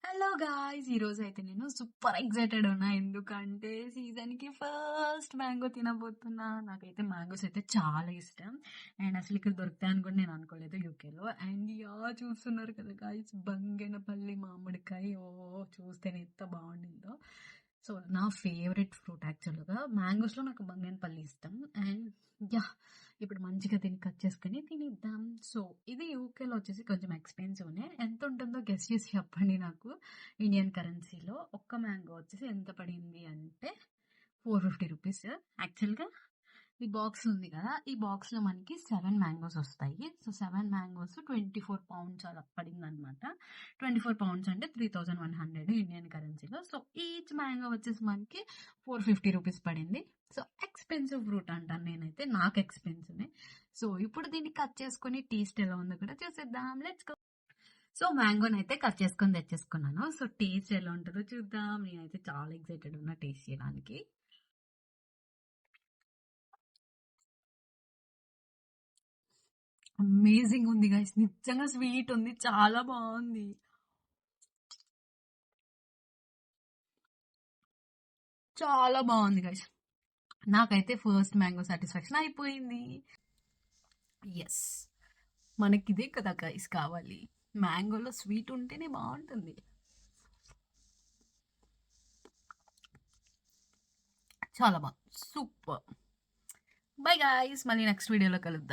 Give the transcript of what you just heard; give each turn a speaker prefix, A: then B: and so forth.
A: Hello guys! ఈరోజైతే నేను super excited ఉన్నా. ఎందుకంటే సీజన్‌కి ఫస్ట్ మ్యాంగో తినబోతున్నా. నాకైతే మ్యాంగోస్ అయితే చాలా ఇష్టం. అండ్ అసలు ఇక్కడ దొరుకుతాయని కూడా నేను అనుకోలేదు యూకేలో. అండ్ చూస్తున్నారు కదా గాయ్స్, బంగనపల్లి మామిడికాయ. ఓహ్! చూస్తేనే ఎంత బాగుండిందో. సో నా ఫేవరెట్ ఫ్రూట్ యాక్చువల్‌గా. మ్యాంగోస్‌లో నాకు బంగనపల్లి ఇష్టం. And yeah! ఇప్పుడు మంచిగా దీన్ని కట్ చేసుకొని తినేద్దాం. సో ఇది యూకేలో వచ్చేసి కొంచెం ఎక్స్‌పెన్సివ్‌నే. ఎంత ఉంటుందో గెస్ చేసి చెప్పండి నాకు. ఇండియన్ కరెన్సీలో ఒక్క మ్యాంగో వచ్చేసి ఎంత పడింది అంటే ₹450. యాక్చువల్‌గా ఈ బాక్స్ ఉంది కదా! ఈ బాక్స్‌లో మనకి 7 మ్యాంగోస్ వస్తాయి. సో 7 మ్యాంగోస్ 24 పౌండ్స్ అలా పడిందనమాట. 24 పౌండ్స్ అంటే 3100 ఇండియన్ కరెన్సీలో. సో ఈచ్ మ్యాంగో వచ్చేసి మనకి ₹450 పడింది. సో ఎక్స్‌పెన్సివ్ ఫ్రూట్ అంటాను నేనైతే. నాకు ఎక్స్‌పెన్సివే. సో ఇప్పుడు దీన్ని కట్ చేసుకొని టేస్ట్ ఎలా ఉందో కూడా చూసేద్దాం. Let's go. సో మ్యాంగోనైతే కట్ చేసుకొని తెచ్చేసుకున్నాను. సో టేస్ట్ ఎలా ఉంటుందో చూద్దాం. నేనైతే చాలా ఎక్సైటెడ్ ఉన్నా టేస్ట్ చేయడానికి. అమేజింగ్ ఉంది గైస్. నిజంగా స్వీట్ ఉంది. చాలా బాగుంది. చాలా బాగుంది గైస్. నాకైతే ఫస్ట్ మ్యాంగో సాటిస్ఫాక్షన్ అయిపోయింది. ఎస్, మనకి ఇదే కదా గైస్ కావాలి. మ్యాంగోలో స్వీట్ ఉంటేనే బాగుంటుంది. చాలా బాగుంది. సూపర్. బై గాయ్స్, మళ్ళీ నెక్స్ట్ వీడియోలో కలుద్దాం.